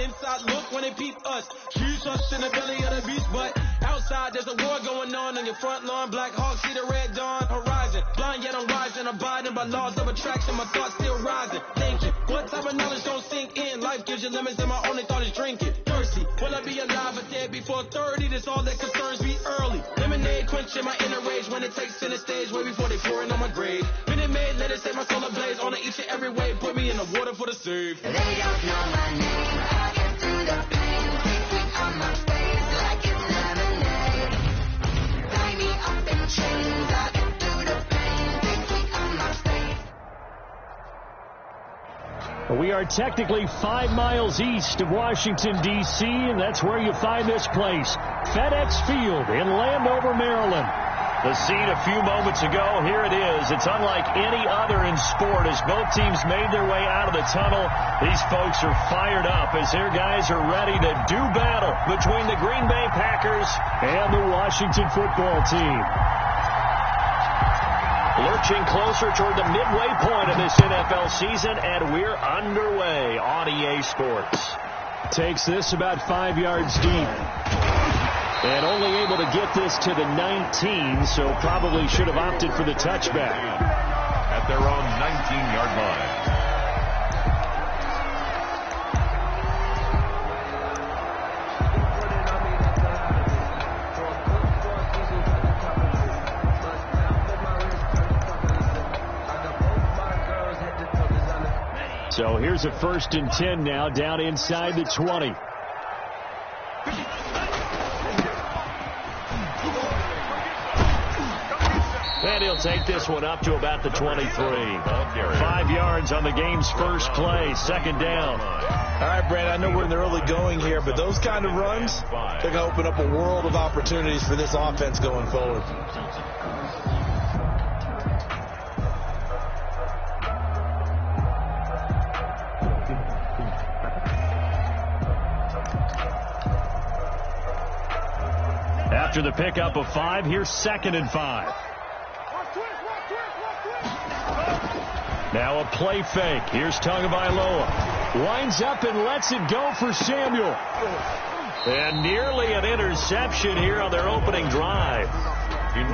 inside look when they peep us. Huge trust in the belly of the beast, but outside there's a war going on your front lawn. Black Hawk see the red dawn horizon. Blind yet I'm rising, abiding by laws of attraction. My thoughts still rising. Thank you. What type of knowledge don't sink in? Life gives you limits, and my only thought is drinking. Thirsty, will I be alive or dead before 30? That's all that concerns me early. Lemonade quenching my inner rage when it takes center stage way before they pour it on my grave. Minute Maid, let it set my soul ablaze. On each and every way, put me in the water for the save. They don't know my name. I get through the pain. Take on my face like it's lemonade. Tie me up in chains. I get through the pain. Take on my face. We are technically 5 miles east of Washington, D.C., and that's where you find this place, FedEx Field in Landover, Maryland. The scene a few moments ago, here it is. It's unlike any other in sport as both teams made their way out of the tunnel. These folks are fired up as their guys are ready to do battle between the Green Bay Packers and the Washington football team. Lurching closer toward the midway point of this NFL season, and we're underway on EA Sports. Takes this about 5 yards deep. And only able to get this to the 19, so probably should have opted for the touchback. At their own 19-yard line. So here's a 1st and 10 now, down inside the 20. And he'll take this one up to about the 23. 5 yards on the game's first play, 2nd down. All right, Brandon, I know we're in the early going here, but those kind of runs, they're going to open up a world of opportunities for this offense going forward. After the pickup of 5, here's 2nd and 5. Now a play fake. Here's Tagovailoa. Winds up and lets it go for Samuel. And nearly an interception here on their opening drive.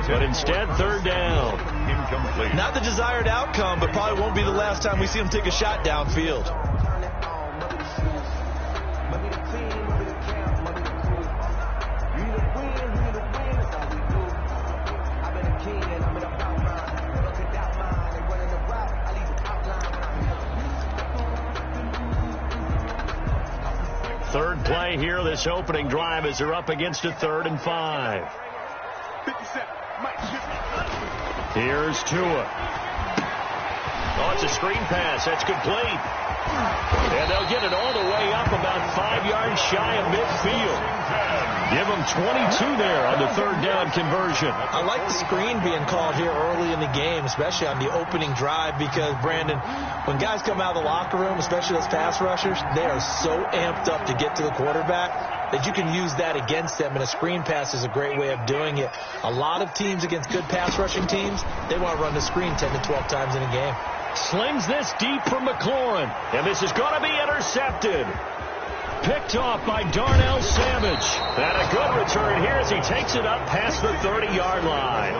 But instead, 3rd down. Incomplete. Not the desired outcome, but probably won't be the last time we see him take a shot downfield. Third play here, this opening drive, as they're up against a 3rd and 5. Here's Tua. Oh, it's a screen pass. That's complete. And they'll get it all the way up about 5 yards shy of midfield. Give them 22 there on the 3rd down conversion. I like the screen being called here early in the game, especially on the opening drive, because, Brandon, when guys come out of the locker room, especially those pass rushers, they are so amped up to get to the quarterback that you can use that against them, and a screen pass is a great way of doing it. A lot of teams against good pass rushing teams, they want to run the screen 10 to 12 times in a game. Slings this deep from McLaurin, and this is going to be intercepted. Picked off by Darnell Savage. And a good return here as he takes it up past the 30-yard line.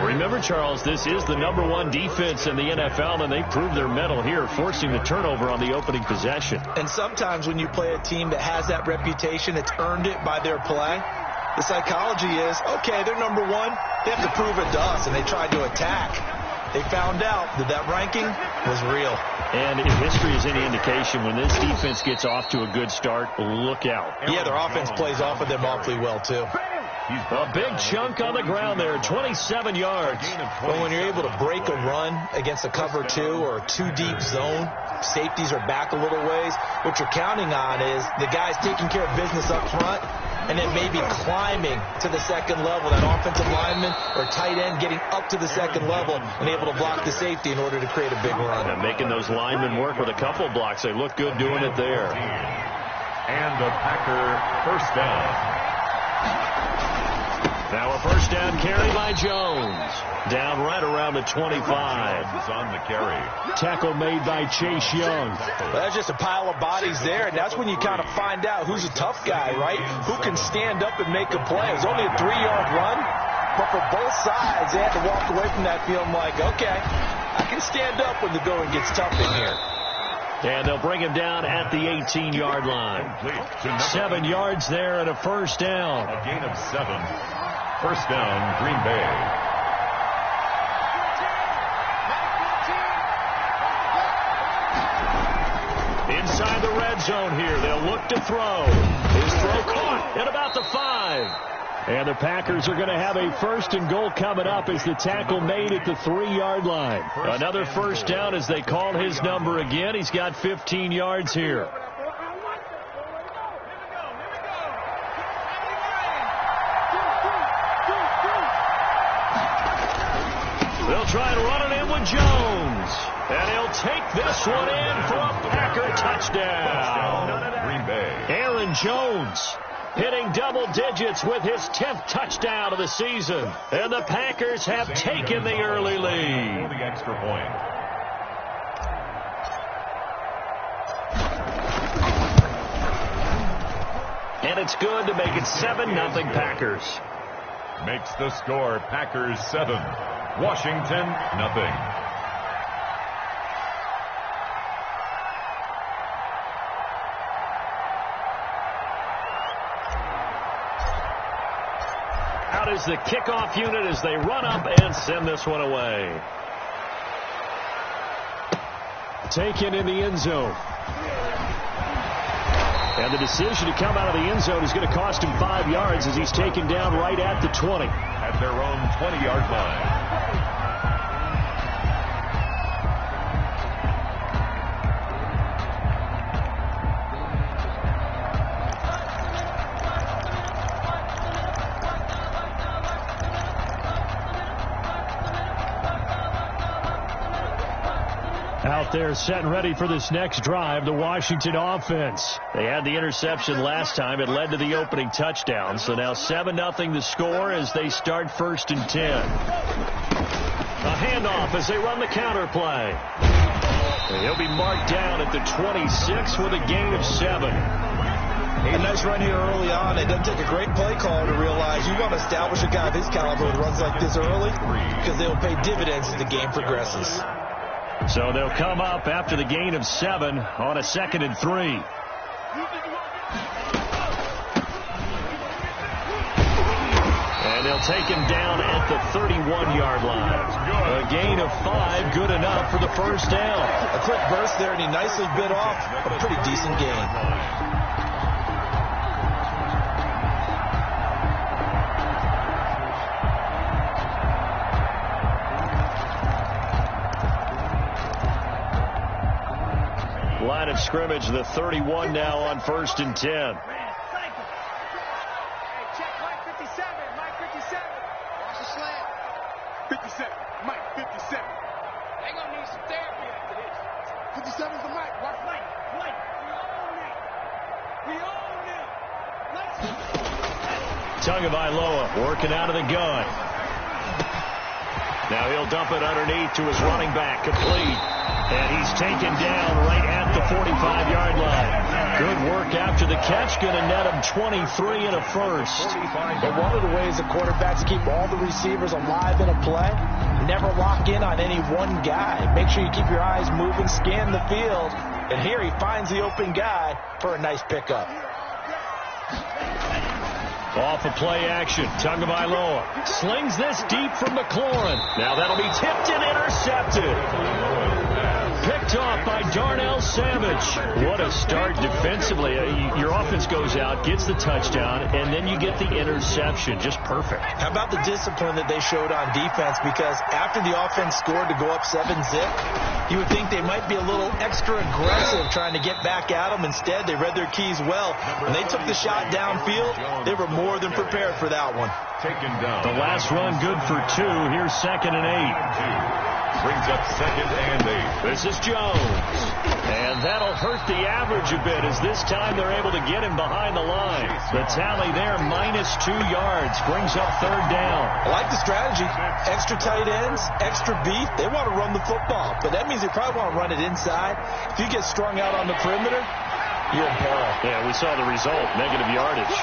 Remember, Charles, this is the #1 defense in the NFL, and they proved their mettle here, forcing the turnover on the opening possession. And sometimes when you play a team that has that reputation, it's earned it by their play. The psychology is, okay, they're #1. They have to prove it to us, and they tried to attack. They found out that that ranking was real. And if history is any indication, when this defense gets off to a good start, look out. Yeah, their offense plays off of them awfully well, too. A big chunk on the ground there, 27 yards. Well, when you're able to break a run against a cover 2 or a 2-deep zone, safeties are back a little ways. What you're counting on is the guys taking care of business up front and then maybe climbing to the second level, that offensive lineman or tight end getting up to the second level and able to block the safety in order to create a big run. And making those linemen work with a couple blocks. They look good doing it there. And a Packer 1st down. Now a first down carry by Jones. Down right around the 25. Jones is on the carry. Tackle made by Chase Young. Well, that's just a pile of bodies there, and that's when you kind of find out who's a tough guy, right? Who can stand up and make a play. It was only a 3-yard run, but for both sides, they had to walk away from that feeling like, okay, I can stand up when the going gets tough in here. And they'll bring him down at the 18-yard line. 7 yards there and a first down. A gain of 7. First down, Green Bay. Inside the red zone here. They'll look to throw. His throw caught at about the 5. And the Packers are going to have a first and goal coming up as the tackle made at the 3-yard line. Another first down as they call his number again. He's got 15 yards here. They'll try and run it in with Jones. And he'll take this one in for a Packer touchdown. Green Bay. Aaron Jones hitting double digits with his 10th touchdown of the season. And the Packers have taken the early lead. The extra point. And it's good to make it 7-0 Packers. Makes the score Packers 7. Washington, nothing. Out is the kickoff unit as they run up and send this one away. Taken in the end zone. And the decision to come out of the end zone is going to cost him 5 yards as he's taken down right at the 20. At their own 20-yard line. Out there set and ready for this next drive, the Washington offense. They had the interception last time. It led to the opening touchdown. So now 7-0 the score as they start 1st and 10. A handoff as they run the counter play. And he'll be marked down at the 26 with a gain of 7. A nice run here early on. It doesn't take a great play caller to realize you want to establish a guy of his caliber with runs like this early because they'll pay dividends as the game progresses. So they'll come up after the gain of 7 on a 2nd and 3. And they'll take him down at the 31-yard line. A gain of 5, good enough for the first down. A quick burst there, and he nicely bit off a pretty decent gain. Line of scrimmage, the 31 now on 1st and 10. Hey, check Mike 57. Mike 57. Watch the slant. 57. Mike 57. They gonna need some therapy after this. 57's the Mike. Watch Mike. Mike. We own them. Tagovailoa working out of the gun. Now he'll dump it underneath to his running back, complete. And he's taken down right at the 45-yard line. Good work after the catch. Going to net him 23 and a first. But one of the ways the quarterbacks keep all the receivers alive in a play, never lock in on any one guy. Make sure you keep your eyes moving, scan the field. And here he finds the open guy for a nice pickup. Off of play action, Tagovailoa slings this deep from McLaurin. Now that'll be tipped and intercepted. Picked off by Darnell Savage. What a start defensively. Your offense goes out, gets the touchdown, and then you get the interception. Just perfect. How about the discipline that they showed on defense? Because after the offense scored to go up 7-zip, you would think they might be a little extra aggressive trying to get back at them. Instead, they read their keys well. When they took the shot downfield, they were more than prepared for that one. Taken down. The last run good for 2. Here's 2nd and 8. Brings up 2nd and 8. This is Jones. And that'll hurt the average a bit as this time they're able to get him behind the line. The tally there, -2 yards, brings up third down. I like the strategy. Extra tight ends, extra beef. They want to run the football, but that means they probably want to run it inside. If you get strung out on the perimeter, you're in peril. Yeah, we saw the result, negative yardage.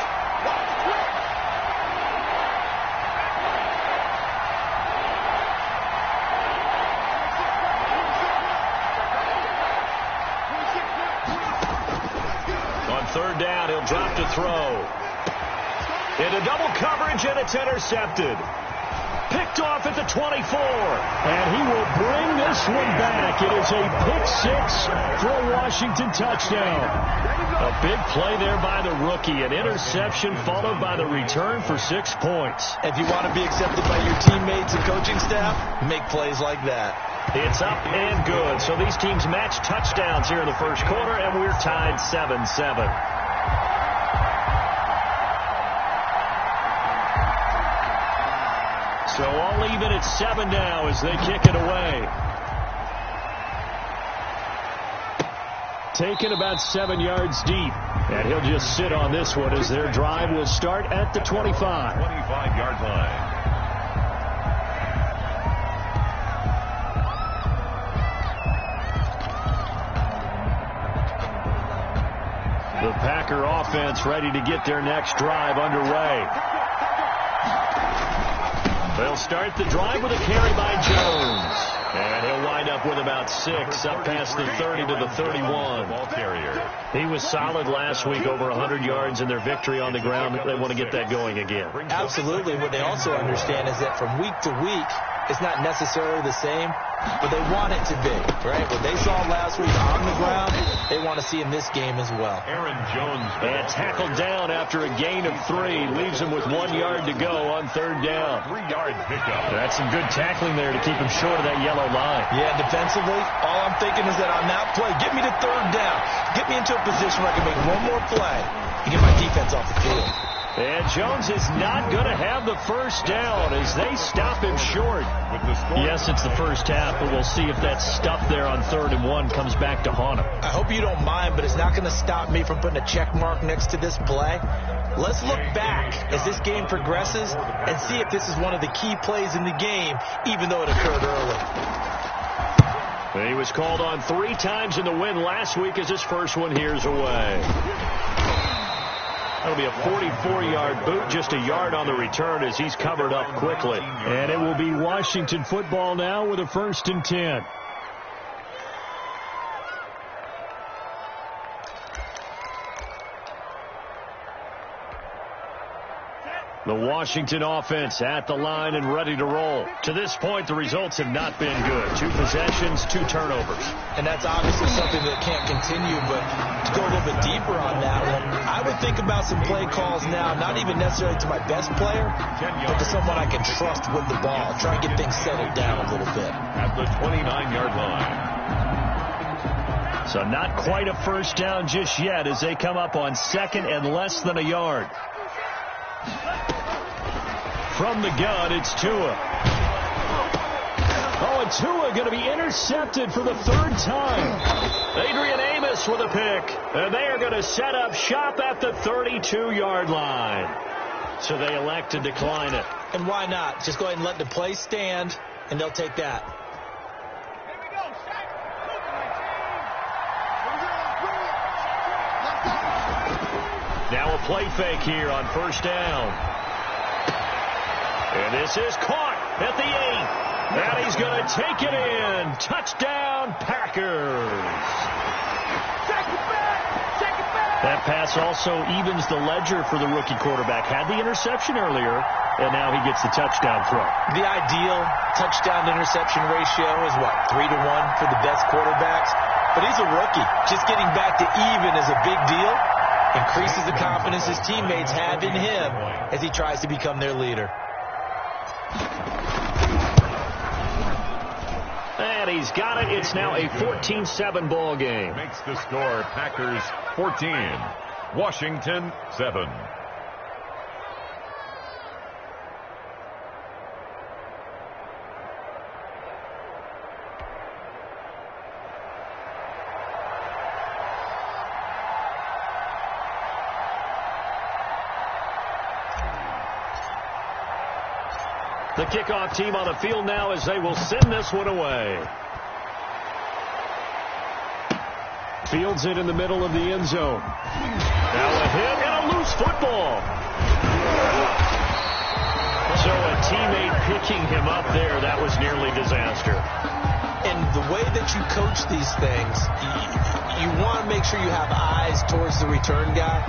Third down, he'll drop to throw. Into double coverage, and it's intercepted. Picked off at the 24. And he will bring this one back. It is a pick six for a Washington touchdown. A big play there by the rookie. An interception followed by the return for 6 points. If you want to be accepted by your teammates and coaching staff, make plays like that. It's up and good. So these teams match touchdowns here in the first quarter, and we're tied 7-7. So all even at 7 now as they kick it away. Taken about 7 yards deep. And he'll just sit on this one as their drive will start at the 25. 25-yard line. The Packer offense ready to get their next drive underway. They'll start the drive with a carry by Jones. And he'll wind up with about 6, up past the 30 to the 31. Ball carrier. He was solid last week, over 100 yards in their victory on the ground. They want to get that going again. Absolutely. What they also understand is that from week to week, it's not necessarily the same, but they want it to be, right? What they saw last week on the ground, they want to see in this game as well. Aaron Jones. And tackled down after a gain of 3. Leaves him with 1 yard to go on third down. 3-yard pickup. That's some good tackling there to keep him short of that yellow line. Yeah, defensively, all I'm thinking is that on that play, get me to third down. Get me into a position where I can make one more play and get my defense off the field. And Jones is not going to have the first down as they stop him short. Yes, it's the first half, but we'll see if that stuff there on 3rd and 1 comes back to haunt him. I hope you don't mind, but it's not going to stop me from putting a check mark next to this play. Let's look back as this game progresses and see if this is one of the key plays in the game, even though it occurred early. He was called on 3 times in the win last week as his first one here's away. That'll be a 44-yard boot, just a yard on the return as he's covered up quickly. And it will be Washington football now with a 1st and 10. The Washington offense at the line and ready to roll. To this point, the results have not been good. 2 possessions, 2 turnovers. And that's obviously something that can't continue, but to go a little bit deeper on that one, I would think about some play calls now, not even necessarily to my best player, but to someone I can trust with the ball. Try and get things settled down a little bit. At the 29-yard line. So not quite a first down just yet as they come up on 2nd and less than a yard. From the gun, it's Tua. Oh, and Tua going to be intercepted for the 3rd time. Adrian Amos with a pick. And they are going to set up shop at the 32-yard line. So they elect to decline it. And why not? Just go ahead and let the play stand, and they'll take that. Now a play fake here on 1st down. And this is caught at the 8. And he's going to take it in. Touchdown, Packers. That pass also evens the ledger for the rookie quarterback. Had the interception earlier, and now he gets the touchdown throw. The ideal touchdown-interception ratio is, what, 3 to 1 for the best quarterbacks? But he's a rookie. Just getting back to even is a big deal. Increases the confidence his teammates have in him as he tries to become their leader. And he's got it. It's now a 14-7 ball game. Makes the score Packers 14, Washington 7. The kickoff team on the field now as they will send this one away. Fields it in the middle of the end zone. Now a hit and a loose football. So a teammate picking him up there, that was nearly disaster. And the way that you coach these things, you want to make sure you have eyes towards the return guy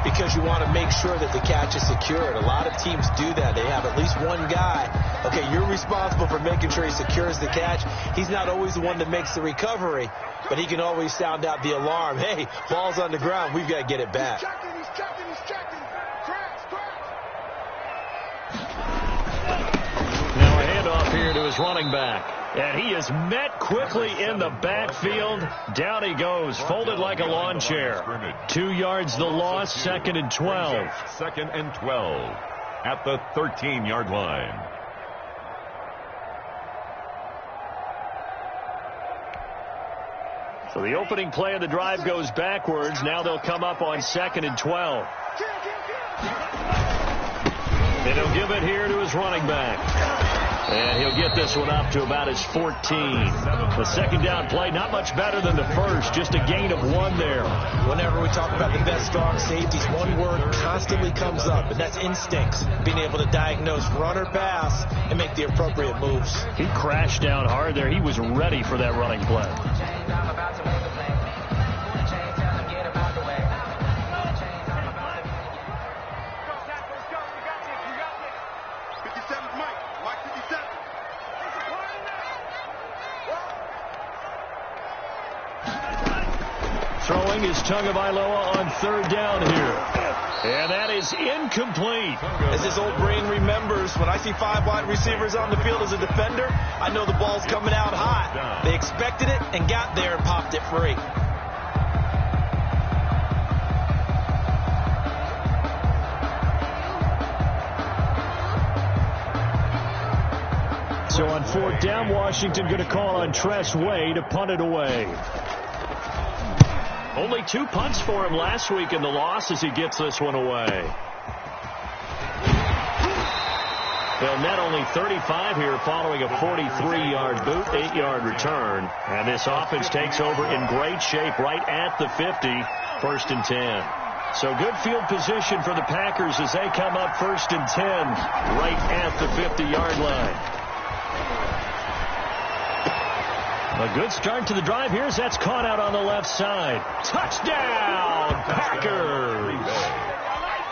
because you want to make sure that the catch is secured. A lot of teams do that. They have at least one guy. Okay, you're responsible for making sure he secures the catch. He's not always the one that makes the recovery, but he can always sound out the alarm. Hey, ball's on the ground. We've got to get it back. He's checking. Crash. Now a handoff here to his running back. And he is met quickly in the backfield. Down he goes, folded like a lawn chair. 2 yards the loss, 2nd and 12. 2nd and 12 at the 13-yard line. So the opening play of the drive goes backwards. Now they'll come up on 2nd and 12. And he'll give it here to his running back. And he'll get this one up to about his 14. The second down play, not much better than the first, just a gain of 1 there. Whenever we talk about the best strong safeties, one word constantly comes up, and that's instincts. Being able to diagnose run or pass and make the appropriate moves. He crashed down hard there. He was ready for that running play. Throwing is Tagovailoa on 3rd down here. And that is incomplete. As his old brain remembers, when I see 5 wide receivers on the field as a defender, I know the ball's coming out hot. They expected it and got there and popped it free. So on 4th down, Washington going to call on Tress Way to punt it away. Only 2 punts for him last week in the loss as he gets this one away. They'll net only 35 here following a 43-yard boot, 8-yard return. And this offense takes over in great shape right at the 50, 1st and 10. So good field position for the Packers as they come up 1st and 10 right at the 50-yard line. A good start to the drive here as that's caught out on the left side. Touchdown, Packers!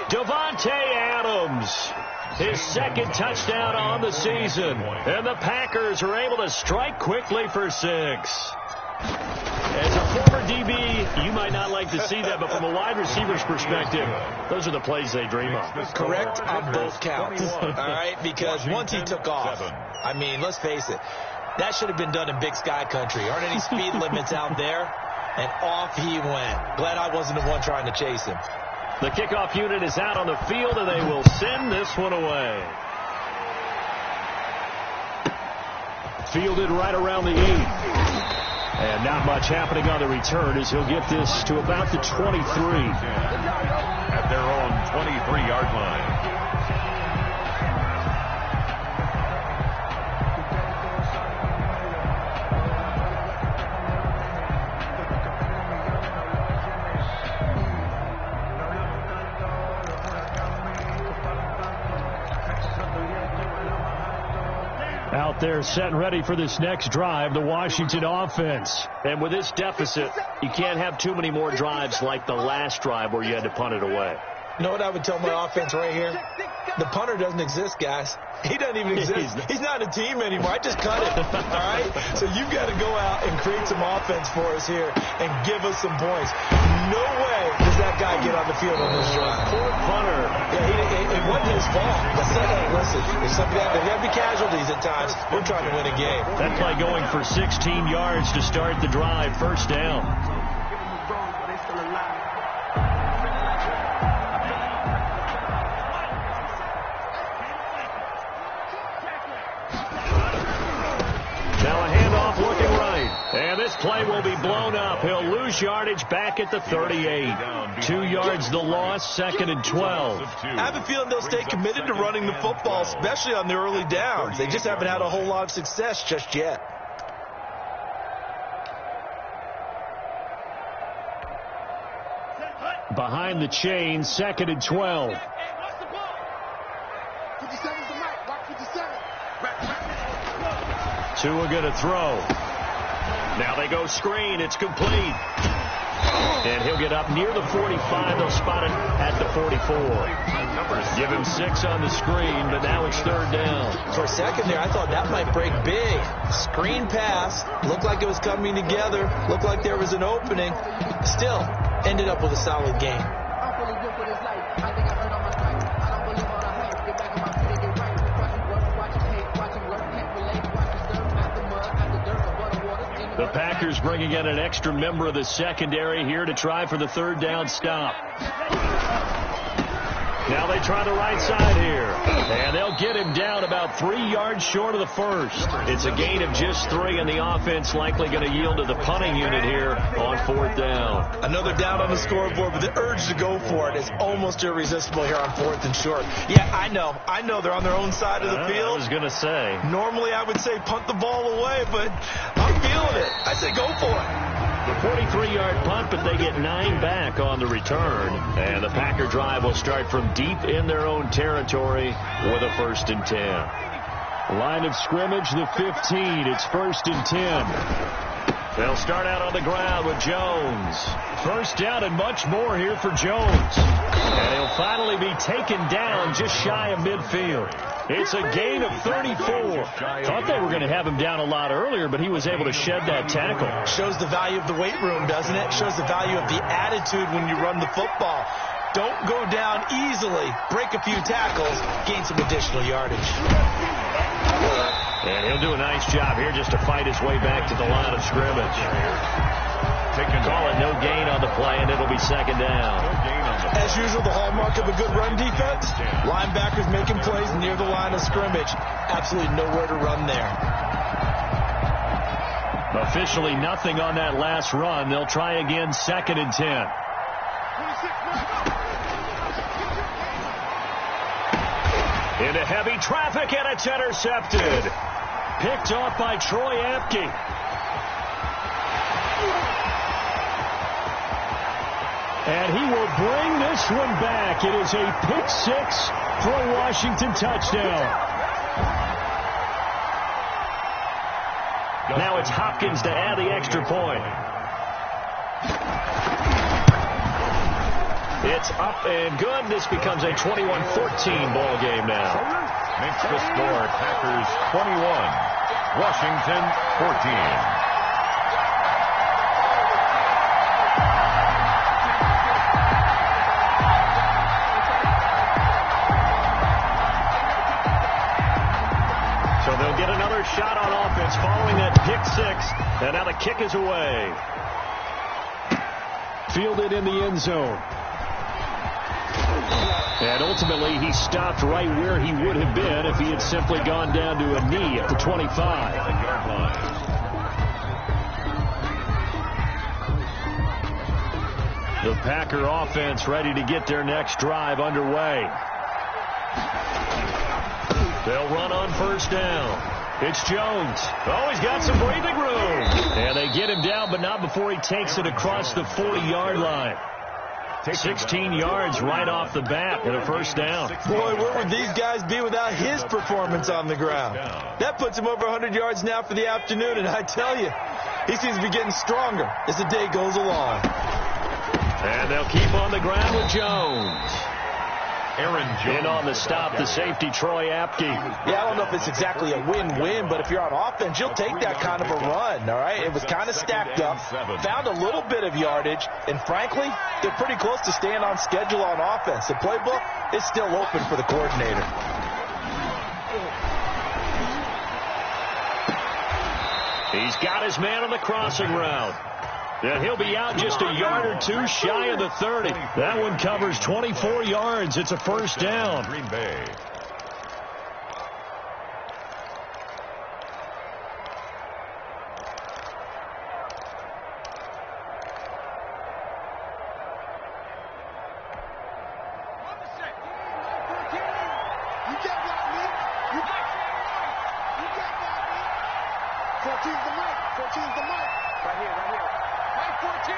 Davante Adams, his 2nd touchdown on the season. And the Packers are able to strike quickly for 6. As a former DB, you might not like to see that, but from a wide receiver's perspective, those are the plays they dream of. Correct on both counts. All right, because once he took off, I mean, let's face it, that should have been done in Big Sky country. Aren't any speed limits out there? And off he went. Glad I wasn't the one trying to chase him. The kickoff unit is out on the field, and they will send this one away. Fielded right around the 8. And not much happening on the return as he'll get this to about the 23. At their own 23-yard line. Out there set and ready for this next drive, the Washington offense. And with this deficit, you can't have too many more drives like the last drive where you had to punt it away. You know what I would tell my offense right here? The punter doesn't exist, guys. He doesn't even exist. He's not a team anymore. I just cut it. All right? So you've got to go out and create some offense for us here and give us some points. No way does that guy get on the field on this drive. Poor punter. Yeah, it wasn't his fault. But hey, listen, there's got to be casualties at times. We're trying to win a game. That play going for 16 yards to start the drive. 1st down. Now a handoff looking right. And this play will be blown up. He'll lose yardage back at the 38. 2 yards the loss, 2nd and 12. I have a feeling they'll stay committed to running the football, especially on the early downs. They just haven't had a whole lot of success just yet. Behind the chain, 2nd and 12. 57's the mic. Watch 57. Tua going to throw. Now they go screen. It's complete. And he'll get up near the 45. They'll spot it at the 44. Give him 6 on the screen, but now it's 3rd down. For a second there, I thought that might break big. Screen pass. Looked like it was coming together. Looked like there was an opening. Still, ended up with a solid game. The Packers bringing in an extra member of the secondary here to try for the 3rd down stop. Now they try the right side here. And they'll get him down about 3 yards short of the first. It's a gain of just 3, and the offense likely going to yield to the punting unit here on 4th down. Another down on the scoreboard, but the urge to go for it is almost irresistible here on 4th and short. Yeah, I know they're on their own side of the field. I was going to say. Normally I would say punt the ball away, but I'm feeling it. I say go for it. The 43-yard punt, but they get 9 back on the return. And the Packer drive will start from deep in their own territory with a 1st and 10. Line of scrimmage, the 15. It's 1st and 10. They'll start out on the ground with Jones. 1st down and much more here for Jones. And he'll finally be taken down just shy of midfield. It's a gain of 34. Thought they were going to have him down a lot earlier, but he was able to shed that tackle. Shows the value of the weight room, doesn't it? Shows the value of the attitude when you run the football. Don't go down easily. Break a few tackles. Gain some additional yardage. And he'll do a nice job here just to fight his way back to the line of scrimmage. Call it no gain on the play, and it'll be 2nd down. As usual, the hallmark of a good run defense, linebackers making plays near the line of scrimmage. Absolutely nowhere to run there. Officially nothing on that last run. They'll try again, 2nd and 10. Into heavy traffic, and it's intercepted. Picked off by Troy Apke. And he will bring this one back. It is a pick 6 for a Washington touchdown. Now it's Hopkins to add the extra point. It's up and good. This becomes a 21-14 ball game now. Makes the score Packers 21, Washington 14. They'll get another shot on offense following that pick 6. And now the kick is away. Fielded in the end zone. And ultimately, he stopped right where he would have been if he had simply gone down to a knee at the 25. The Packer offense ready to get their next drive underway. They'll run on 1st down. It's Jones. Oh, he's got some breathing room. And they get him down, but not before he takes it across the 40-yard line. 16 yards right off the bat and a 1st down. Boy, where would these guys be without his performance on the ground? That puts him over 100 yards now for the afternoon, and I tell you, he seems to be getting stronger as the day goes along. And they'll keep on the ground with Jones. Aaron Jones. In on the stop, the safety, Troy Apke. Yeah, I don't know if it's exactly a win-win, but if you're on offense, you'll take that kind of a run, all right? It was kind of stacked up, found a little bit of yardage, and frankly, they're pretty close to staying on schedule on offense. The playbook is still open for the coordinator. He's got his man on the crossing route. And he'll be out just a yard or 2 shy of the 30. That one covers 24 yards. It's a 1st down. Green Bay. 14's the mic. Right here, right here. Mike 14.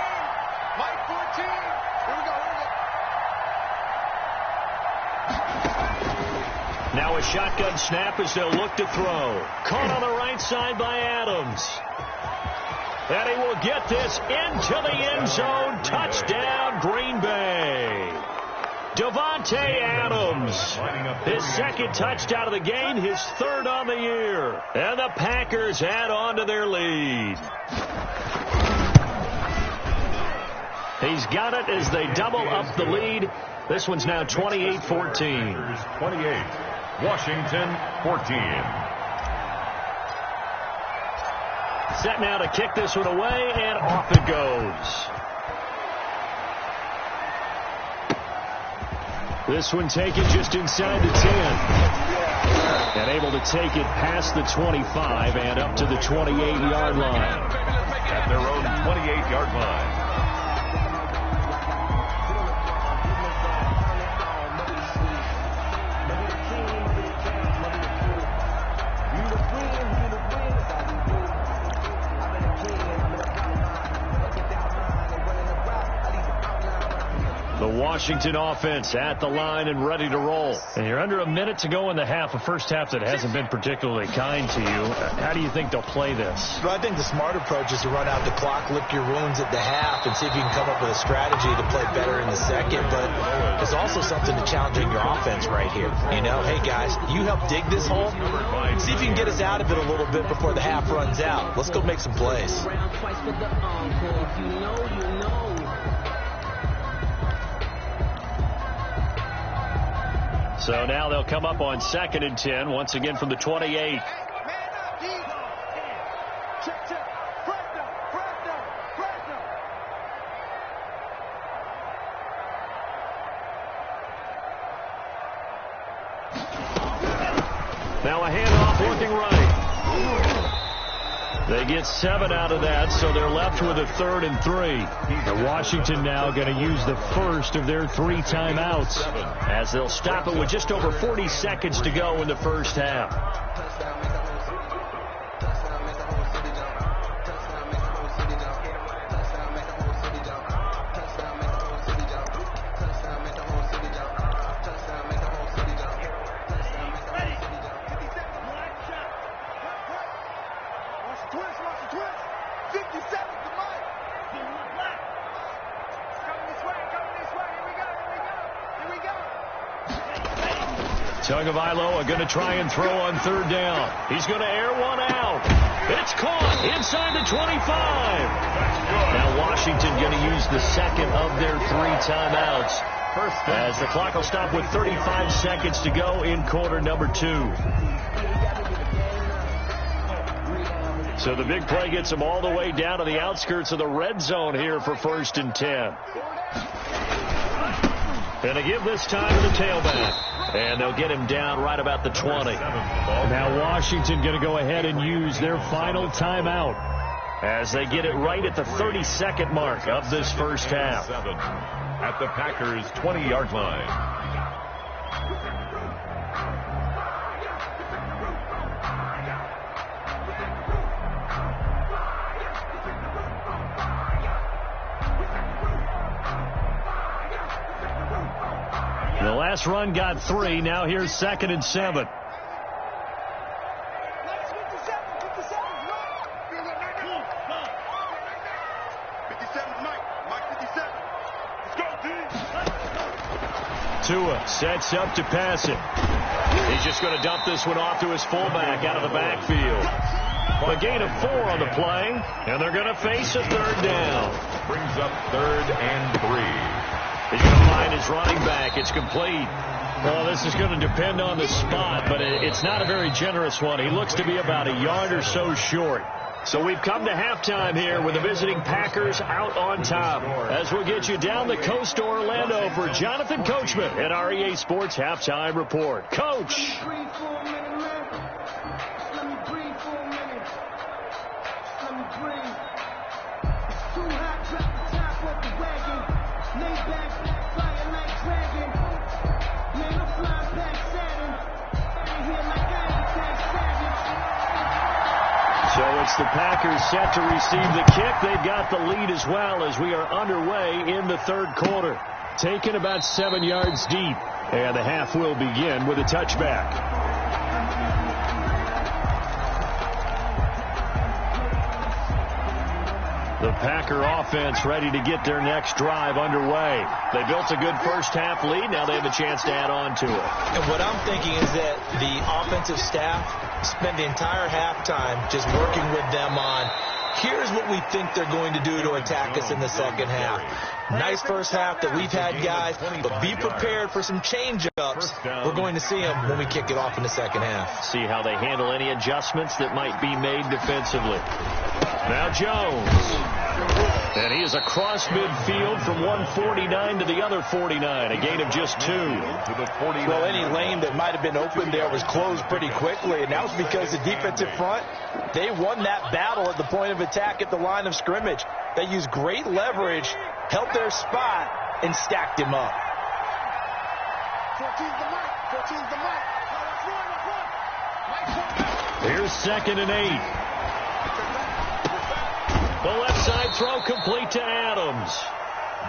Mike 14. Here we go, here we go. Now a shotgun snap as they'll look to throw. Caught on the right side by Adams. And he will get this into the end zone. Touchdown, Green Bay. Davante Adams, his second touchdown of the game, his third on the year. And the Packers add on to their lead. He's got it as they double up the lead. This one's now 28-14. 28, Washington 14. Set now to kick this one away, and off it goes. This one taken just inside the 10. And able to take it past the 25 and up to the 28-yard line. At their own 28-yard line. Washington offense at the line and ready to roll. And you're under a minute to go in the half, a first half that hasn't been particularly kind to you. How do you think they'll play this? Well, I think the smart approach is to run out the clock, lick your wounds at the half, and see if you can come up with a strategy to play better in the second. But there's also something to challenging your offense right here. You know, hey, guys, you help dig this hole. See if you can get us out of it a little bit before the half runs out. Let's go make some plays. So now they'll come up on 2nd and 10, once again from the 28. Now a handoff looking right. They get 7 out of that, so they're left with a 3rd and 3. And Washington now going to use the first of their 3 timeouts as they'll stop it with just over 40 seconds to go in the first half. Tagovailoa are going to try and throw on 3rd down. He's going to air one out. It's caught inside the 25. Now Washington going to use the second of their 3 timeouts as the clock will stop with 35 seconds to go in quarter number 2. So the big play gets them all the way down to the outskirts of the red zone here for 1st and 10. And they give this time to the tailback. And they'll get him down right about the 20. Now Washington going to go ahead and use their final timeout as they get it right at the 32nd mark of this first half. At the Packers' 20-yard line. The last run got 3. Now here's 2nd and 7. Tua sets up to pass it. He's just going to dump this one off to his fullback out of the backfield. A gain of 4 on the play, and they're going to face a 3rd down. Brings up 3rd and 3. He's going to find his running back. It's complete. Well, this is going to depend on the spot, but it's not a very generous one. He looks to be about a yard or so short. So we've come to halftime here with the visiting Packers out on top. As we'll get you down the coast to Orlando for Jonathan Coachman at our EA Sports Halftime Report. Coach. The Packers set to receive the kick. They've got the lead as well as we are underway in the third quarter. Taken about 7 yards deep. And the half will begin with a touchback. The Packer offense ready to get their next drive underway. They built a good first half lead. Now they have a chance to add on to it. And what I'm thinking is that the offensive staff spend the entire halftime just working with them on, here's what we think they're going to do to attack us in the second half. Nice first half that we've had, guys, but be prepared for some change-ups. We're going to see them when we kick it off in the second half. See how they handle any adjustments that might be made defensively. Now Jones. And he is across midfield from 149 to the other 49. A gain of just 2. Well, any lane that might have been open there was closed pretty quickly, and that was because the defensive front, they won that battle at the point of attack at the line of scrimmage. They used great leverage, held their spot, and stacked him up. 14's the mic. 14's the mic. Here's 2nd and 8. The left side throw complete to Adams.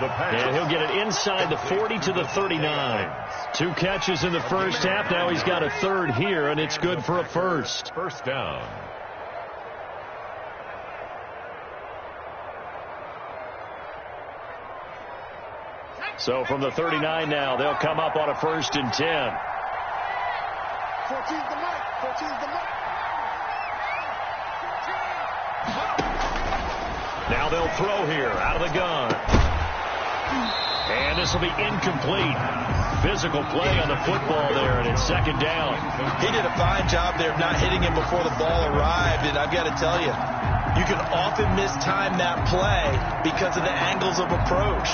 And he'll get it inside the 40 to the 39. 2 catches in the first half. Now he's got a third here, and it's good for a first. First down. So from the 39 now, they'll come up on a 1st and 10. 14's the mic. 14's the mic. Now they'll throw here out of the gun. And this will be incomplete. Physical play on the football there, and it's 2nd down. He did a fine job there of not hitting him before the ball arrived, and I've got to tell you, you can often mistime that play because of the angles of approach.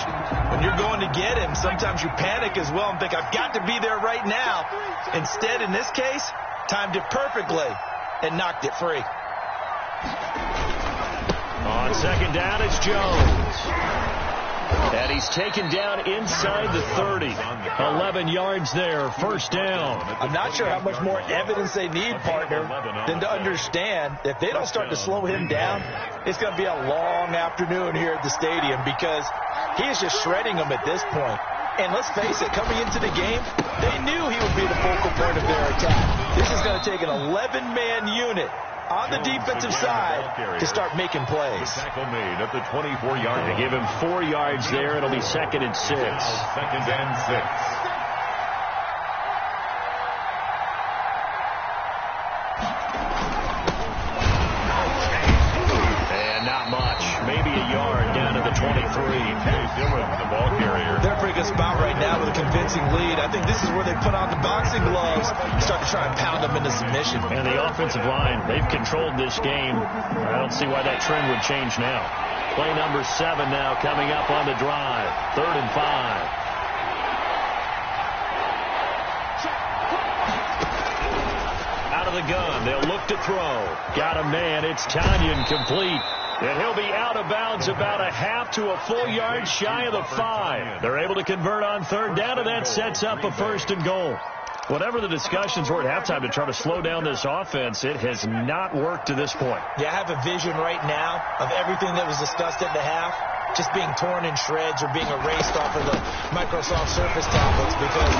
When you're going to get him, sometimes you panic as well and think, I've got to be there right now. Instead, in this case, timed it perfectly and knocked it free. On 2nd down, it's Jones. And he's taken down inside the 30. 11 yards there, 1st down. I'm not sure how much more evidence they need, partner, than to understand that if they don't start to slow him down, it's going to be a long afternoon here at the stadium because he is just shredding them at this point. And let's face it, coming into the game, they knew he would be the focal point of their attack. This is going to take an 11-man unit on the defensive side to start making plays. Tackle made at the 24-yard line. They give him 4 yards there. It'll be 2nd and 6. 2nd and 6. And not much. Maybe a yard down to the 23. The ball carrier. They're in a pretty good spot right now with a convincing lead. I think this is where they put on the boxing gloves and start to try and pound them into submission. And the offensive line, they've controlled this game. I don't see why that trend would change now. Play number 7 now coming up on the drive. 3rd and 5. Out of the gun. They'll look to throw. Got a man. It's Tanyan complete. And he'll be out of bounds about a half to a full yard shy of the 5. They're able to convert on 3rd down, and that sets up a 1st and goal. Whatever the discussions were at halftime to try to slow down this offense, it has not worked to this point. Yeah, I have a vision right now of everything that was discussed at the half just being torn in shreds or being erased off of the Microsoft Surface tablets because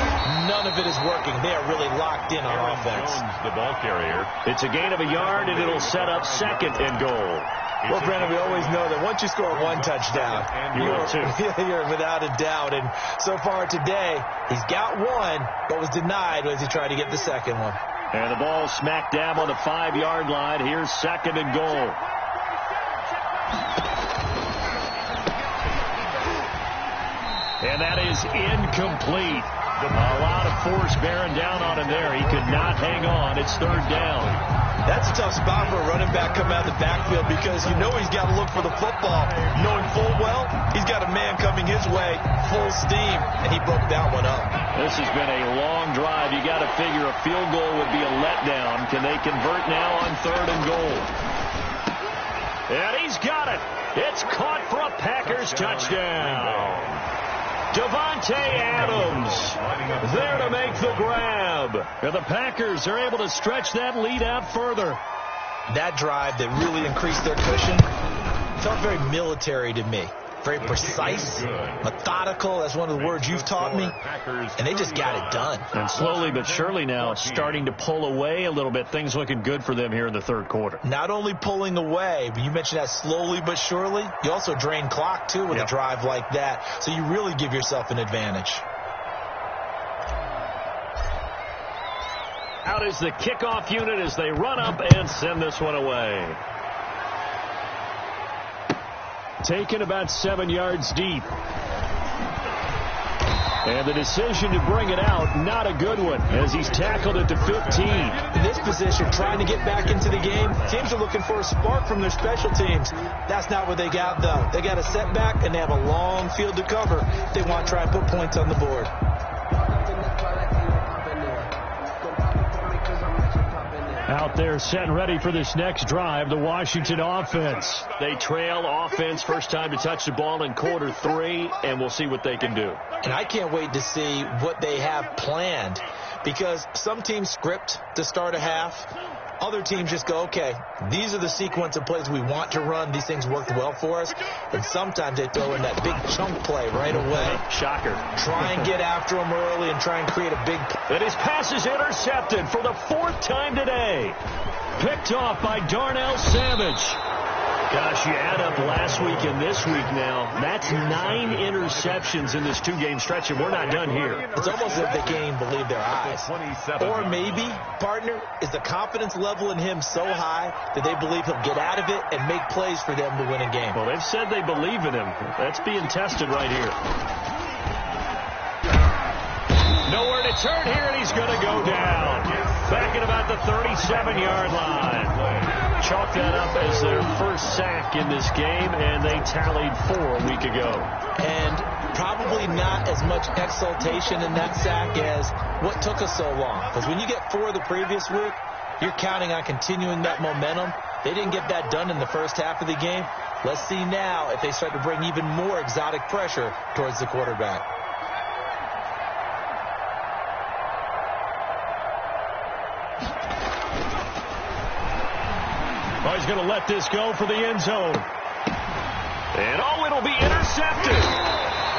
none of it is working. They are really locked in on offense. Jones, the ball carrier. It's a gain of a yard, and it'll set up 2nd and goal. Well, Brandon, we always know that once you score 1 touchdown, you're without a doubt. And so far today, he's got 1, but was denied as he tried to get the 2nd one. And the ball smack dab on the 5-yard line. Here's 2nd and goal. And that is incomplete. A lot of force bearing down on him there. He could not hang on. It's 3rd down. That's a tough spot for a running back coming out of the backfield because you know he's got to look for the football. Knowing full well, he's got a man coming his way, full steam, and he broke that one up. This has been a long drive. You got to figure a field goal would be a letdown. Can they convert now on 3rd and goal? And he's got it. It's caught for a Packers touchdown. Davante Adams there to make the grab. And the Packers are able to stretch that lead out further. That drive that really increased their cushion felt very military to me. Very precise, methodical. That's one of the words you've taught me. And they just got it done. And slowly but surely now starting to pull away a little bit. Things looking good for them here in the third quarter. Not only pulling away, but you mentioned that slowly but surely. You also drain clock, too, with a drive like that. So you really give yourself an advantage. Out is the kickoff unit as they run up and send this one away. Taken about 7 yards deep. And the decision to bring it out, not a good one, as he's tackled at the 15. In this position, trying to get back into the game, teams are looking for a spark from their special teams. That's not what they got, though. They got a setback, and they have a long field to cover. They want to try and put points on the board. Out there set and ready for this next drive, the Washington offense. They trail offense, first time to touch the ball in quarter 3, and we'll see what they can do. And I can't wait to see what they have planned, because some teams script to start a half. Other teams just go, okay, these are the sequence of plays we want to run. These things worked well for us. And sometimes they throw in that big chunk play right away. Shocker. Try and get after them early and try and create a big play. And his pass is intercepted for the 4th time today. Picked off by Darnell Savage. Gosh, you add up last week and this week now, that's 9 interceptions in this 2-game stretch, and we're not done here. It's almost as if they can't even believe their eyes. Or maybe, partner, is the confidence level in him so high that they believe he'll get out of it and make plays for them to win a game. Well, they've said they believe in him. That's being tested right here. Nowhere to turn here, and he's going to go down. Back at about the 37-yard line. Chalk that up as their first sack in this game, and they tallied 4 a week ago. And probably not as much exultation in that sack as what took us so long. Because when you get 4 the previous week, you're counting on continuing that momentum. They didn't get that done in the first half of the game. Let's see now if they start to bring even more exotic pressure towards the quarterback. Oh, he's going to let this go for the end zone. And, it'll be intercepted.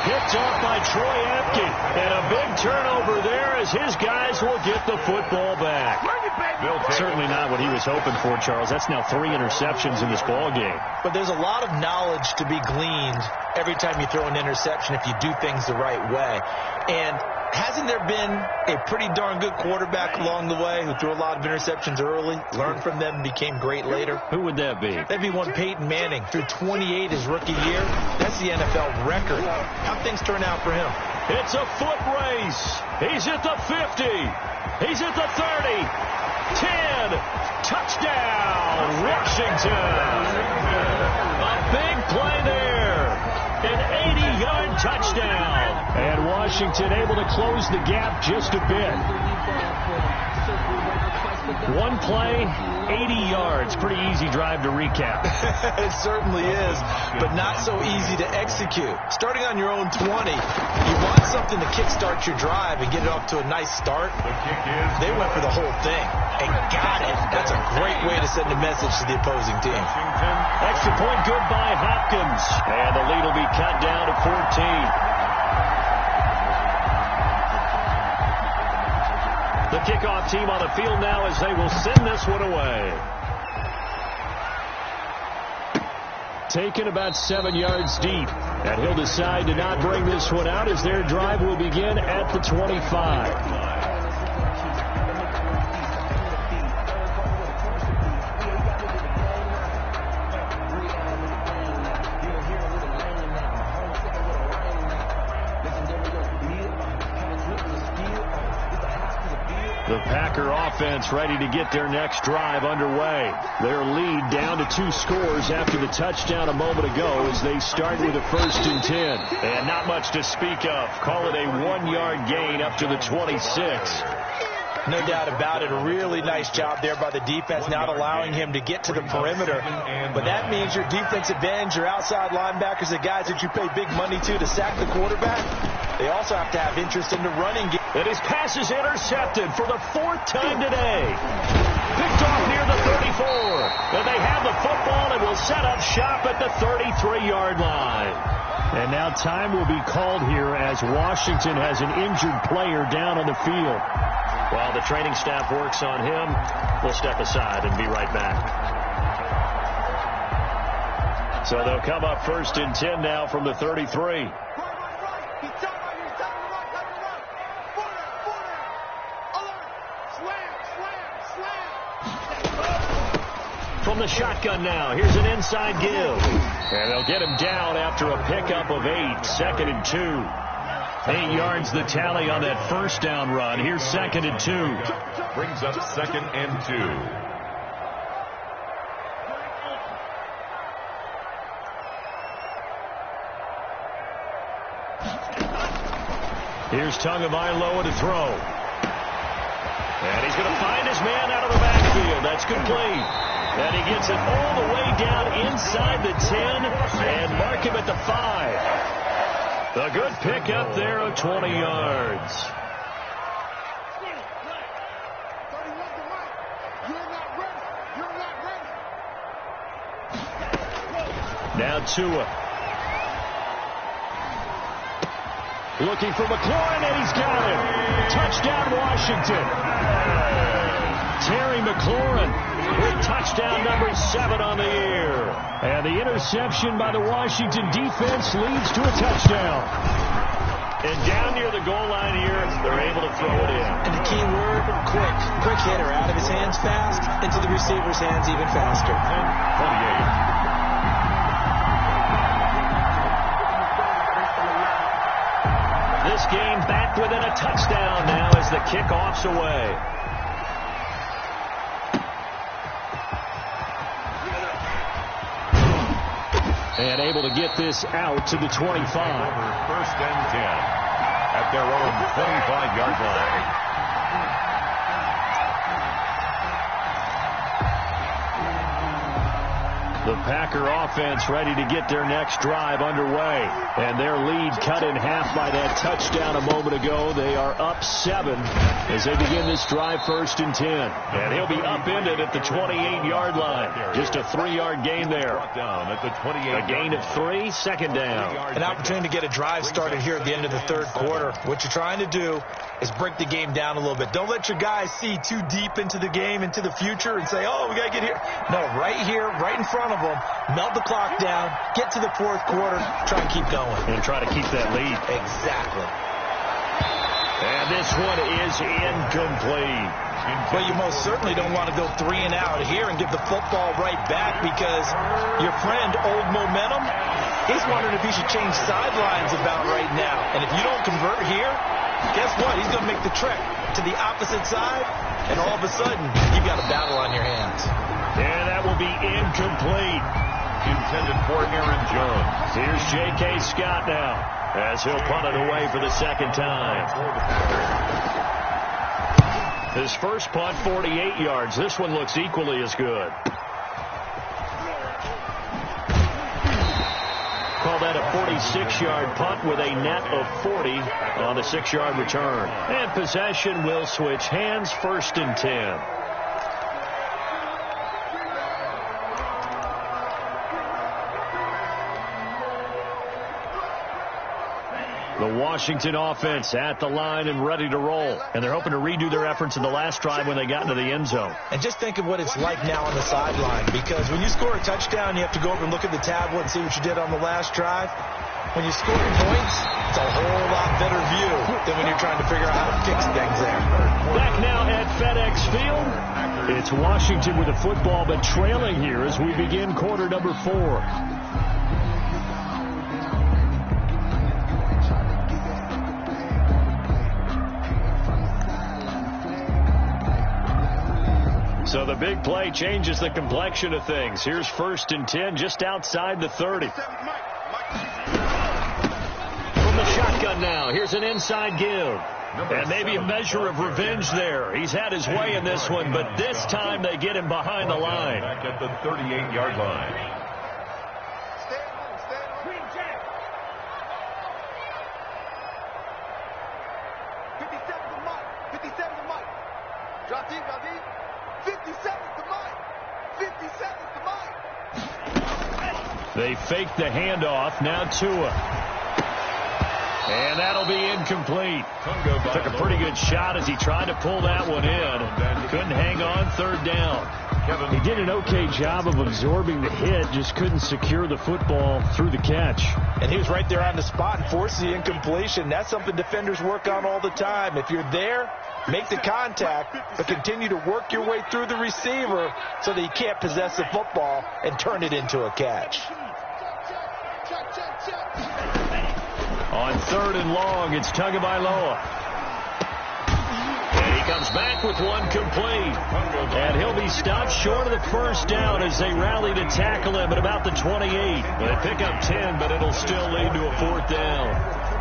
Picked off by Troy Apke. And a big turnover there as his guys will get the football back. Certainly not what he was hoping for, Charles. That's now 3 interceptions in this ball game. But there's a lot of knowledge to be gleaned every time you throw an interception if you do things the right way. And hasn't there been a pretty darn good quarterback along the way who threw a lot of interceptions early, learned from them, and became great later? Who would that be? That'd be one Peyton Manning. Threw 28 his rookie year. That's the NFL record. How'd things turn out for him? It's a foot race. He's at the 50. He's at the 30. 10. Touchdown, Washington. A big play there. An 80-yard touchdown. And Washington able to close the gap just a bit. One play, 80 yards. Pretty easy drive to recap. It certainly is, but not so easy to execute. Starting on your own 20, you want something to kickstart your drive and get it off to a nice start. They went for the whole thing and got it. That's a great way to send a message to the opposing team. Extra point good by Hopkins. And the lead will be cut down to 14. The kickoff team on the field now as they will send this one away. Taken about 7 yards deep. And he'll decide to not bring this one out as their drive will begin at the 25. The Packer offense ready to get their next drive underway. Their lead down to 2 scores after the touchdown a moment ago as they start with a 1st and 10. And not much to speak of. Call it a 1-yard gain up to the 26. No doubt about it. A really nice job there by the defense, not allowing him to get to the perimeter. But that means your defensive ends, your outside linebackers, the guys that you pay big money to sack the quarterback, they also have to have interest in the running game. And his pass is intercepted for the 4th time today. Picked off near the 34. And they have the football and will set up shop at the 33-yard line. And now time will be called here as Washington has an injured player down on the field. While the training staff works on him, we'll step aside and be right back. So they'll come up 1st and 10 now from the 33. From the shotgun now, here's an inside give. And they'll get him down after a pickup of 8, 2nd and 2. 8 yards the tally on that first down run. Here's 2nd and 2. Brings up 2nd and 2. Here's Tagovailoa to throw. And he's going to find his man out of the backfield. That's complete. And he gets it all the way down inside the 10 and mark him at the 5. A good pickup there of 20 yards. Now Tua. Looking for McLaurin, and he's got him. Touchdown, Washington. Terry McLaurin with touchdown number 7 on the year. And the interception by the Washington defense leads to a touchdown. And down near the goal line here, they're able to throw it in. And the key word, quick. Quick hitter, out of his hands fast, into the receiver's hands even faster. 28. This game back within a touchdown now as the kickoff's away. And able to get this out to the 25. 1st and 10 at their own 25-yard line. The Packer offense ready to get their next drive underway. And their lead cut in half by that touchdown a moment ago. They are up 7 as they begin this drive 1st and 10. And he'll be upended at the 28-yard line. Just a 3-yard gain there. Down at the 28. A gain of 3, 2nd down. An opportunity to get a drive started here at the end of the 3rd quarter. What you're trying to do is break the game down a little bit. Don't let your guys see too deep into the game, into the future, and say, oh, we got to get here. No, right here, right in front of them, melt the clock down, get to the 4th quarter, try and keep going. And try to keep that lead. Exactly. And this one is incomplete. Well, you most certainly don't want to go 3 and out here and give the football right back because your friend, Old Momentum, he's wondering if he should change sidelines about right now. And if you don't convert here, guess what? He's going to make the trek to the opposite side, and all of a sudden, you've got a battle on your hands. And that will be incomplete. Intended for Aaron Jones. Here's J.K. Scott now as he'll punt it away for the 2nd time. His first punt, 48 yards. This one looks equally as good. Call that a 46-yard punt with a net of 40 on the 6-yard return. And possession will switch hands, 1st and 10. The Washington offense at the line and ready to roll. And they're hoping to redo their efforts in the last drive when they got into the end zone. And just think of what it's like now on the sideline, because when you score a touchdown, you have to go over and look at the tablet and see what you did on the last drive. When you score points, it's a whole lot better view than when you're trying to figure out how to fix things there. Back now at FedEx Field. It's Washington with the football, but trailing here as we begin quarter number 4. So the big play changes the complexion of things. Here's 1st and 10 just outside the 30. From the shotgun now, here's an inside give. And maybe a measure of revenge there. He's had his way in this one, but this time they get him behind the line. Back at the 38-yard line. Drop deep, drop deep. 50 seconds to Mike. 50 seconds to Mike. They fake the handoff. Now Tua. And that'll be incomplete. Took a pretty good shot as he tried to pull that one in. Couldn't hang on third down. He did an okay job of absorbing the hit, just couldn't secure the football through the catch. And he was right there on the spot and forced the incompletion. That's something defenders work on all the time. If you're there, make the contact, but continue to work your way through the receiver so that you can't possess the football and turn it into a catch. On third and long, it's Tagovailoa. And he comes back with one complete. And he'll be stopped short of the first down as they rally to tackle him at about the 28. They pick up 10, but it'll still lead to a fourth down.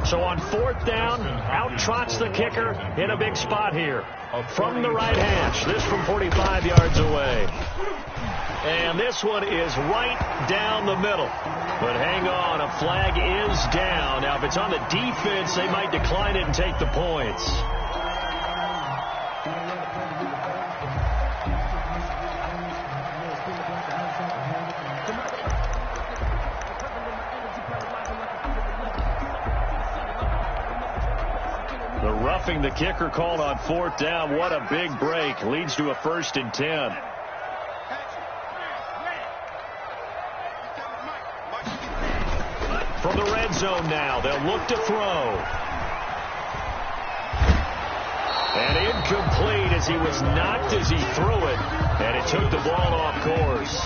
So on fourth down, out trots the kicker in a big spot here. From the right hash, this from 45 yards away. And this one is right down the middle. But hang on, a flag is down. Now, if it's on the defense, they might decline it and take the points. The roughing the kicker called on fourth down. What a big break. Leads to a 1st and 10. From the red zone now, they'll look to throw. And incomplete as he was knocked as he threw it. And it took the ball off course.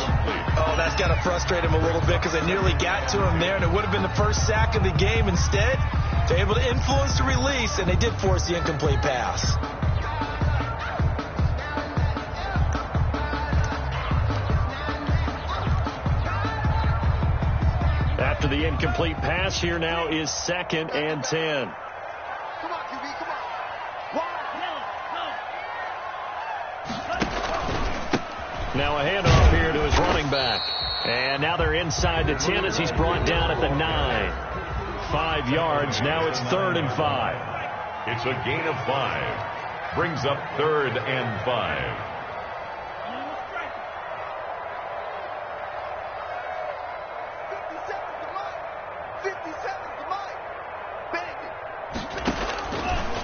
Oh, that's got to frustrate him a little bit because they nearly got to him there, and it would have been the first sack of the game. Instead, they're able to influence the release, and they did force the incomplete pass. After the incomplete pass, here now is 2nd and 10. Come on, QB, come on. Now a handoff here to his running back. And now they're inside the 10 as he's brought down at the 9. 5 yards. Now it's 3rd and 5. It's a gain of 5. Brings up 3rd and 5.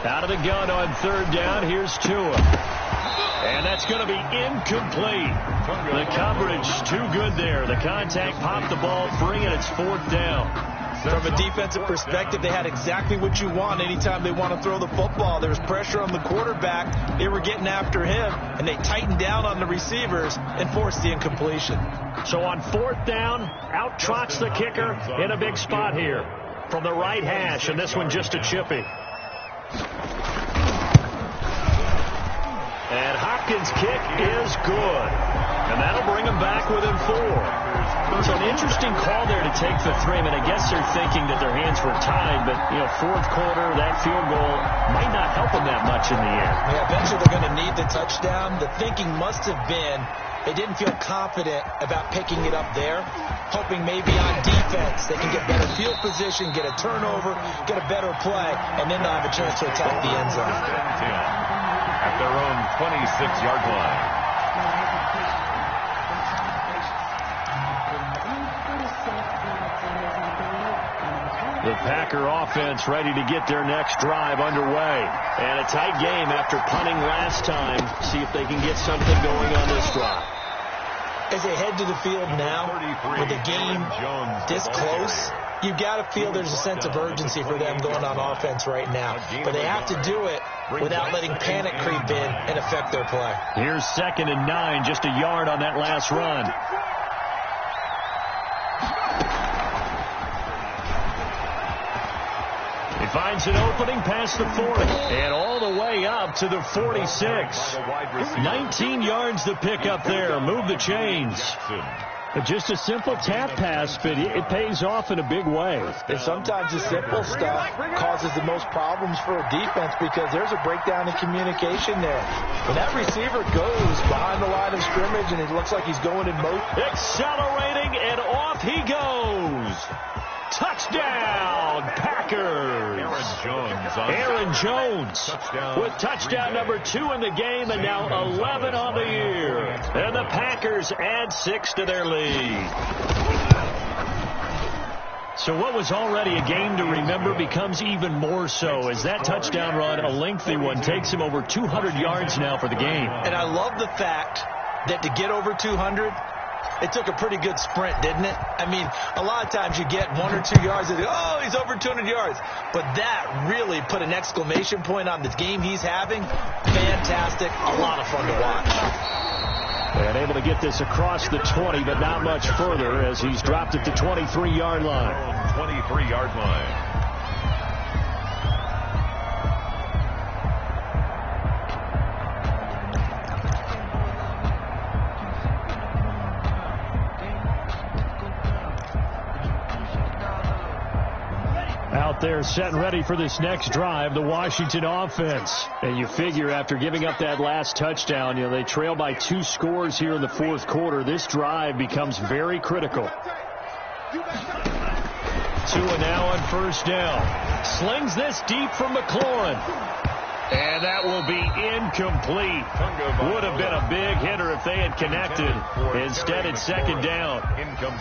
Out of the gun on 3rd down. Here's Tua. And that's going to be incomplete. The coverage too good there. The contact popped the ball free, and it's 4th down. From a defensive perspective, they had exactly what you want anytime they want to throw the football. There was pressure on the quarterback. They were getting after him, and they tightened down on the receivers and forced the incompletion. So on 4th down, out trots the kicker in a big spot here. From the right hash, and this one just a chippy. And Hopkins' kick is good. And that'll bring him back within 4. It's an interesting call there to take the 3. I mean, I guess they're thinking that their hands were tied, but, you know, 4th quarter, that field goal might not help them that much in the end. Yeah, eventually they're going to need the touchdown. The thinking must have been they didn't feel confident about picking it up there, hoping maybe on defense they can get better field position, get a turnover, get a better play, and then they'll have a chance to attack the end zone. At their own 26-yard line. The Packer offense ready to get their next drive underway. And a tight game after punting last time. See if they can get something going on this drive. As they head to the field now, with the game this close, you've got to feel there's a sense of urgency for them going on offense right now. But they have to do it without letting panic creep in and affect their play. Here's 2nd and 9, just a yard on that last run. He finds an opening past the 40 and all the way up to the 46. 19 yards to pick up there. Move the chains. Just a simple tap pass, but it pays off in a big way. And sometimes the simple stuff causes the most problems for a defense because there's a breakdown in communication there. When that receiver goes behind the line of scrimmage and it looks like he's going in motion. Accelerating, and off he goes. Touchdown, Packers. Aaron Jones with touchdown number 2 in the game, and now 11 on the year. And the Packers add 6 to their lead. So what was already a game to remember becomes even more so as that touchdown run, a lengthy one, takes him over 200 yards now for the game. And I love the fact that to get over 200, it took a pretty good sprint, didn't it? I mean, a lot of times you get 1 or 2 yards and oh, he's over 200 yards. But that really put an exclamation point on the game he's having. Fantastic. A lot of fun to watch. And able to get this across the 20, but not much further as he's dropped at the 23-yard line. 23-yard line. Out there set and ready for this next drive, the Washington offense. And you figure after giving up that last touchdown, they trail by 2 scores here in the fourth quarter. This drive becomes very critical. Tua now on first down. Slings this deep from McLaurin. And that will be incomplete. Would have been a big hitter if they had connected. Instead, it's second down.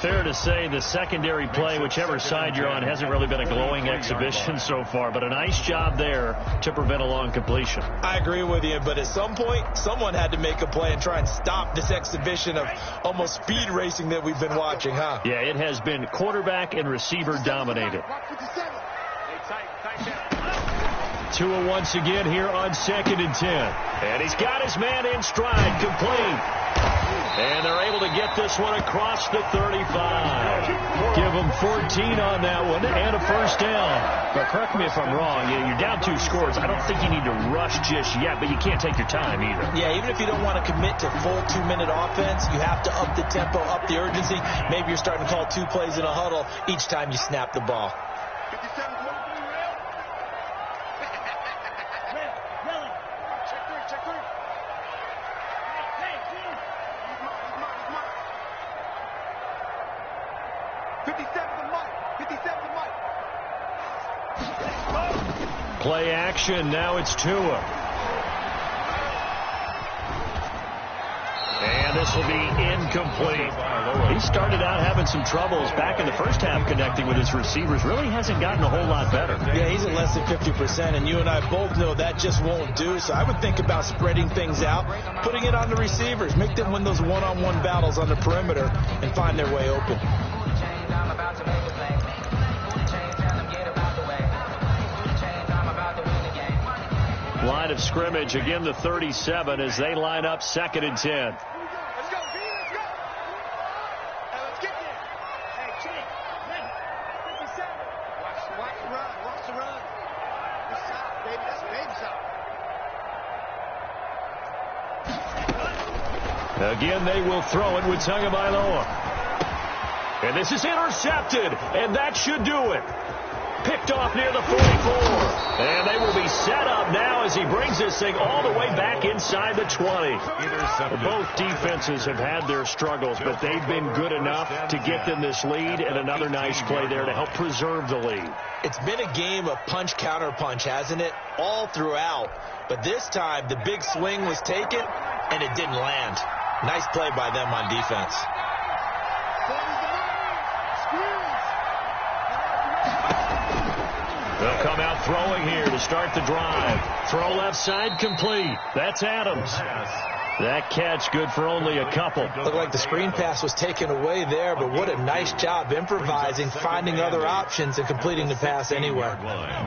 Fair to say the secondary play, whichever side you're on, hasn't really been a glowing exhibition so far. But a nice job there to prevent a long completion. I agree with you, but at some point, someone had to make a play and try and stop this exhibition of almost speed racing that we've been watching, huh? Yeah, it has been quarterback and receiver dominated. Tua once again here on 2nd and 10. And he's got his man in stride, complete. And they're able to get this one across the 35. Give them 14 on that one and a first down. But correct me if I'm wrong, you're down 2 scores. I don't think you need to rush just yet, but you can't take your time either. Yeah, even if you don't want to commit to full 2-minute offense, you have to up the tempo, up the urgency. Maybe you're starting to call 2 plays in a huddle each time you snap the ball. Play action. Now it's Tua. And this will be incomplete. He started out having some troubles back in the first half connecting with his receivers. Really hasn't gotten a whole lot better. Yeah, he's at less than 50%, and you and I both know that just won't do. So I would think about spreading things out, putting it on the receivers, make them win those one-on-one battles on the perimeter, and find their way open. Line of scrimmage, again the 37 as they line up 2nd and 10. Let's go, B, let's go. Hey, let's get there. Hey, Jake, ready. 57. Watch the run, watch the run. That's shot, baby, that's a baby shot. Again, they will throw it with Tagovailoa. And this is intercepted, and that should do it. Picked off near the 44. And they will be set up now as he brings this thing all the way back inside the 20. Both defenses have had their struggles, but they've been good enough to get them this lead, and another nice play there to help preserve the lead. It's been a game of punch-counter-punch, hasn't it? All throughout. But this time, the big swing was taken, and it didn't land. Nice play by them on defense. They'll come out throwing here to start the drive. Throw left side complete. That's Adams. That catch good for only a couple. Looked like the screen pass was taken away there, but what a nice job improvising, finding other options, and completing the pass anyway.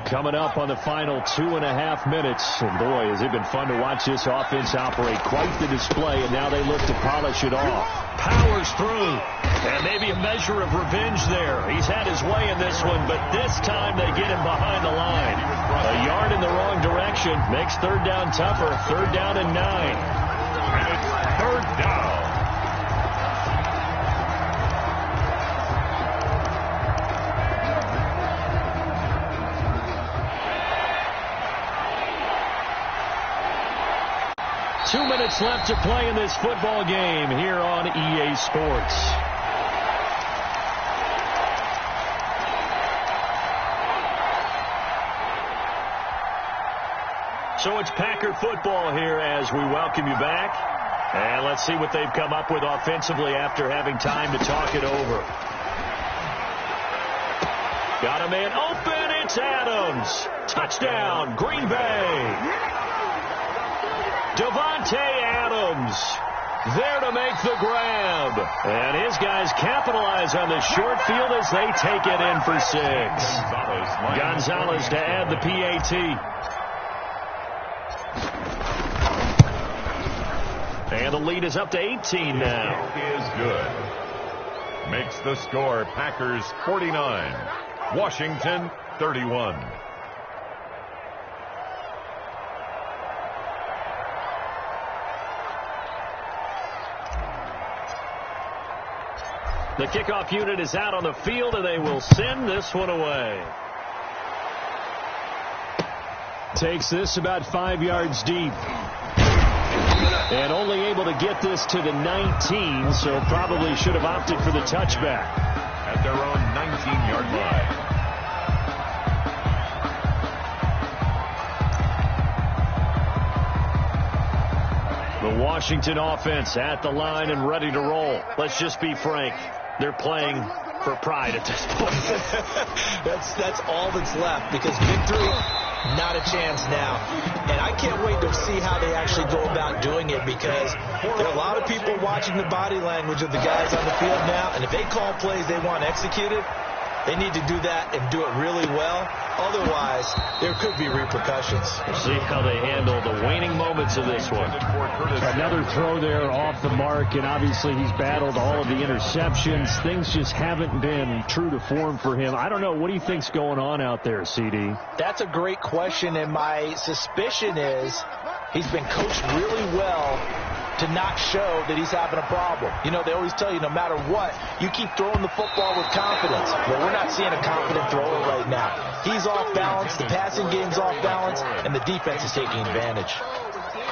Coming up on the final 2.5 minutes. And boy, has it been fun to watch this offense operate. Quite the display, and now they look to polish it off. Powers through. And maybe a measure of revenge there. He's had his way in this one, but this time they get him behind the line. A yard in the wrong direction makes 3rd down tougher. 3rd down and 9. And it's 3rd down. 2 minutes left to play in this football game here on EA Sports. So it's Packer football here as we welcome you back. And let's see what they've come up with offensively after having time to talk it over. Got a man open. It's Adams. Touchdown, Green Bay. Devontae Adams there to make the grab. And his guys capitalize on the short field as they take it in for 6. Gonzalez to add the PAT. And the lead is up to 18 now. Is good. Makes the score Packers 49, Washington 31. The kickoff unit is out on the field, and they will send this one away. Takes this about 5 yards deep. And only able to get this to the 19, so probably should have opted for the touchback. At their own 19-yard line. The Washington offense at the line and ready to roll. Let's just be frank. They're playing for pride at this point. That's all that's left, because victory, not a chance now. And I can't wait to see how they actually go about doing it, because there are a lot of people watching the body language of the guys on the field now, and if they call plays they want executed, they need to do that and do it really well. Otherwise, there could be repercussions. We'll see how they handle the waning moments of this one. Another throw there off the mark, and obviously he's battled all of the interceptions. Things just haven't been true to form for him. I don't know. What do you think's going on out there, CD? That's a great question, and my suspicion is he's been coached really well to not show that he's having a problem. You know, they always tell you no matter what, you keep throwing the football with confidence. Well, we're not seeing a confident thrower right now. He's off balance, the passing game's off balance, and the defense is taking advantage.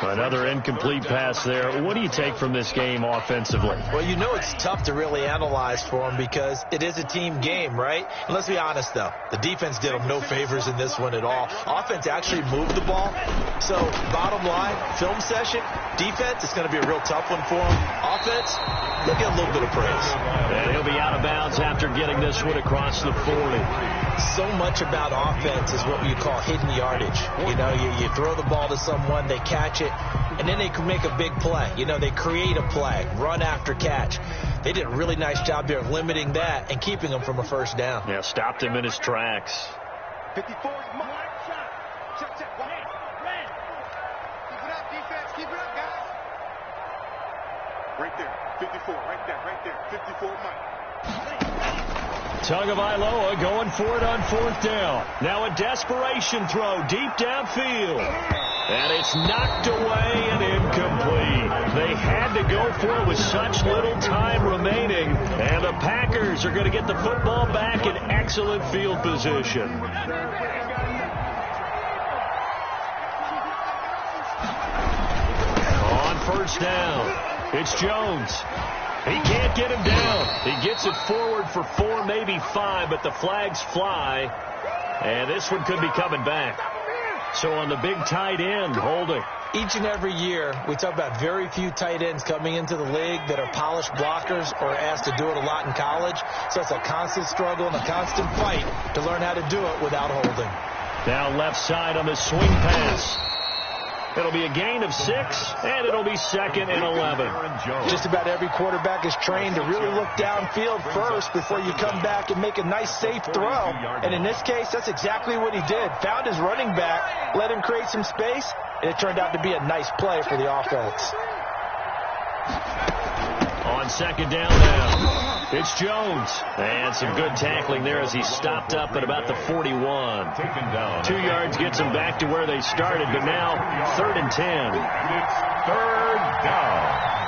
Another incomplete pass there. What do you take from this game offensively? Well, you know it's tough to really analyze for him because it is a team game, right? And let's be honest, though. The defense did them no favors in this one at all. Offense actually moved the ball. So, bottom line, film session, defense, it's going to be a real tough one for them. Offense, they'll get a little bit of praise. And he'll be out of bounds after getting this one across the 40. So much about offense is what you call hidden yardage. You know, you throw the ball to someone, they catch it, and then they can make a big play. You know, they create a play, run after catch. They did a really nice job there of limiting that and keeping him from a first down. Yeah, stopped him in his tracks. 54 is mine. Check, check. Keep it up, defense. Keep it up, guys. Right there. 54. Right there. 54, Mike. Tagovailoa going for it on 4th down. Now a desperation throw deep downfield. And it's knocked away and incomplete. They had to go for it with such little time remaining. And the Packers are going to get the football back in excellent field position. On 1st down, it's Jones. He can't get him down. He gets it forward for 4, maybe 5, but the flags fly. And this one could be coming back. So on the big tight end, holding. Each and every year, we talk about very few tight ends coming into the league that are polished blockers or asked to do it a lot in college. So it's a constant struggle and a constant fight to learn how to do it without holding. Now left side on the swing pass. It'll be a gain of 6, and it'll be 2nd and 11. Just about every quarterback is trained to really look downfield first before you come back and make a nice, safe throw. And in this case, that's exactly what he did. Found his running back, let him create some space, and it turned out to be a nice play for the offense. On 2nd down now, it's Jones. And some good tackling there as he stopped up at about the 41. 2 yards gets him back to where they started, but now 3rd and 10. It's 3rd down.